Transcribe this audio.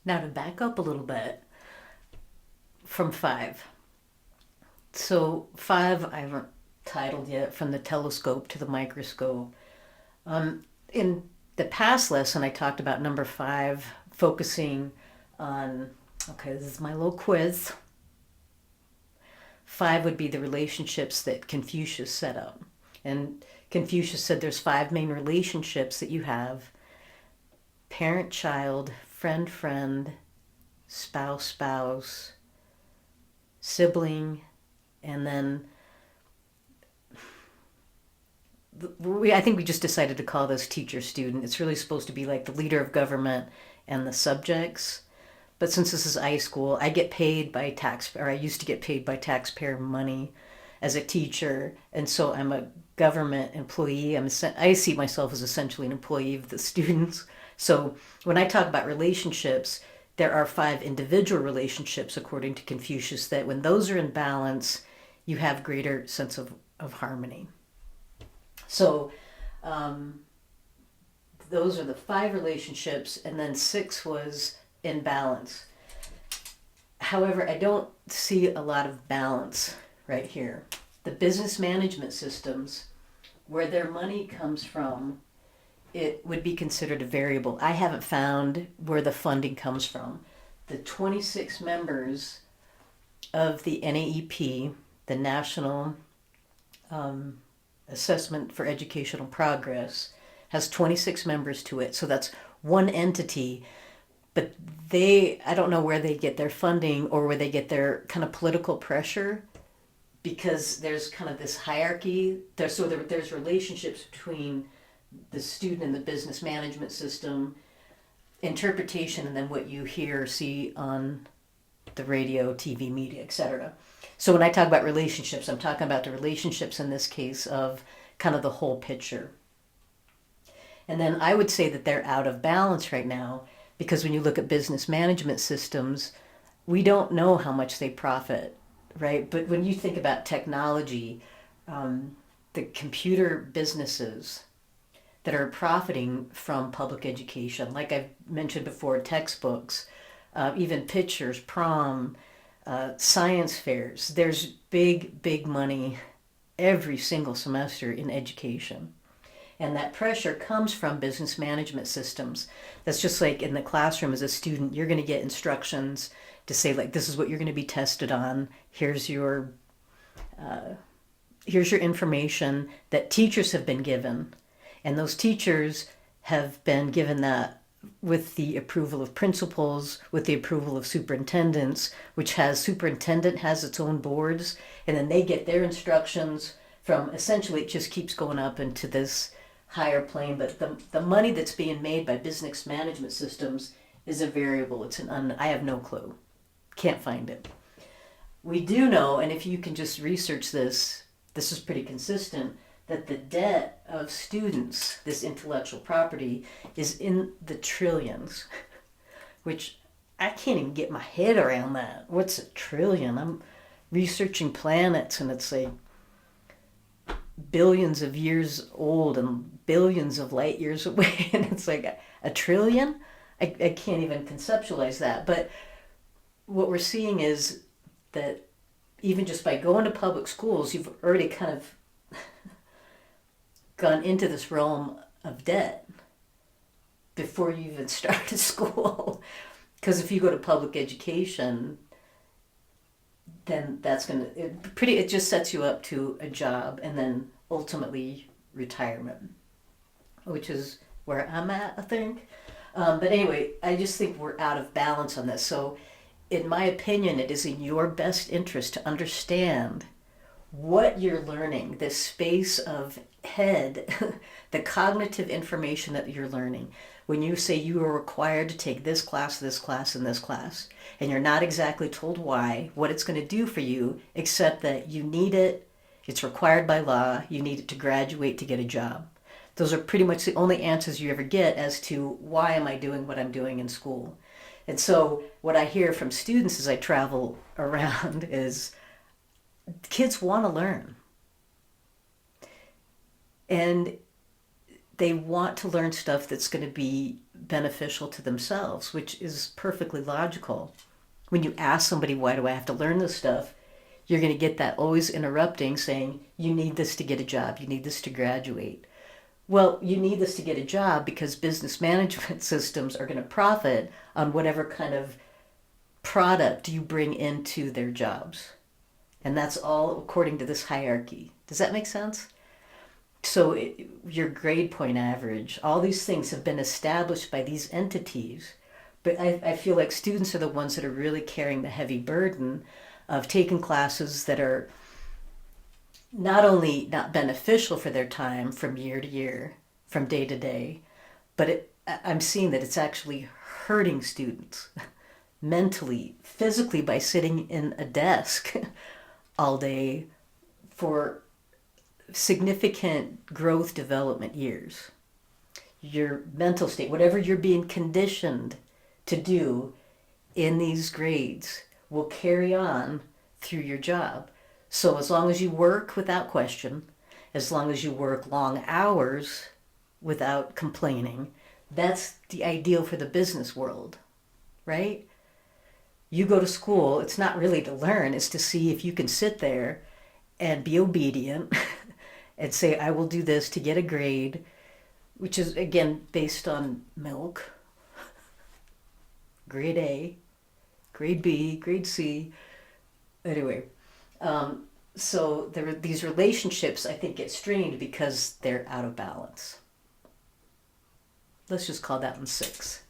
Now to back up a little bit from five. So five, I haven't titled yet, from the telescope to the microscope. In the past lesson, I talked about number five, focusing on, okay, this is my little quiz. Five would be the relationships that Confucius set up. And Confucius said there's five main relationships that you have: parent child, friend friend, spouse spouse, sibling, and then I think we just decided to call this teacher student. It's really supposed to be like the leader of government and the subjects. But since this is iSchool, I get paid by or I used to get paid by taxpayer money as a teacher, and so I'm a government employee. I see myself as essentially an employee of the students. So when I talk about relationships, there are five individual relationships according to Confucius that when those are in balance, you have greater sense of harmony. So those are the five relationships, and then six was in balance. However, I don't see a lot of balance right here. The business management systems, where their money comes from, it would be considered a variable. I haven't found where the funding comes from. The 26 members of the NAEP, the National Assessment for Educational Progress, has 26 members to it. So that's one entity, but I don't know where they get their funding or where they get their kind of political pressure, because there's kind of this hierarchy. There's relationships between the student and the business management system, interpretation, and then what you hear or see on the radio, TV, media, etc. So when I talk about relationships, I'm talking about the relationships in this case of kind of the whole picture. And then I would say that they're out of balance right now, because when you look at business management systems, we don't know how much they profit, right? But when you think about technology, the computer businesses that are profiting from public education, like I've mentioned before, textbooks, even pictures, prom, science fairs, there's big money every single semester in education. And that pressure comes from business management systems. That's just like in the classroom as a student, you're going to get instructions to say, like, this is what you're going to be tested on. Here's your information that teachers have been given. And those teachers have been given that with the approval of principals, with the approval of superintendents, superintendent has its own boards, and then they get their instructions from, essentially it just keeps going up into this higher plane. But the money that's being made by business management systems is a variable. I have no clue. Can't find it. We do know, and if you can just research this is pretty consistent, that the debt of students, this intellectual property, is in the trillions, which I can't even get my head around that. What's a trillion? I'm researching planets, and it's like billions of years old and billions of light years away, and it's like a trillion? I can't even conceptualize that. But what we're seeing is that even just by going to public schools, you've already kind of gone into this realm of debt before you even started school. Because if you go to public education, then it just sets you up to a job and then ultimately retirement, which is where I'm at, I think. But anyway, I just think we're out of balance on this. So in my opinion, it is in your best interest to understand what you're learning, this space of head, the cognitive information that you're learning. When you say you are required to take this class, and this class, and you're not exactly told why, what it's going to do for you, except that you need it, it's required by law, you need it to graduate to get a job. Those are pretty much the only answers you ever get as to why am I doing what I'm doing in school. And so what I hear from students as I travel around is kids want to learn. And they want to learn stuff that's going to be beneficial to themselves, which is perfectly logical. When you ask somebody, why do I have to learn this stuff? You're going to get that always interrupting saying, you need this to get a job, you need this to graduate. Well, you need this to get a job because business management systems are going to profit on whatever kind of product you bring into their jobs. And that's all according to this hierarchy. Does that make sense? So your grade point average, all these things have been established by these entities. But I feel like students are the ones that are really carrying the heavy burden of taking classes that are not only not beneficial for their time from year to year, from day to day, but I'm seeing that it's actually hurting students mentally, physically, by sitting in a desk all day for significant growth development years. Your mental state, whatever you're being conditioned to do in these grades, will carry on through your job. So as long as you work without question, as long as you work long hours without complaining, that's the ideal for the business world, right? You go to school, it's not really to learn, it's to see if you can sit there and be obedient and say, I will do this to get a grade, which is, again, based on milk, grade A, grade B, grade C. Anyway, so these relationships, I think, get strained because they're out of balance. Let's just call that one 6.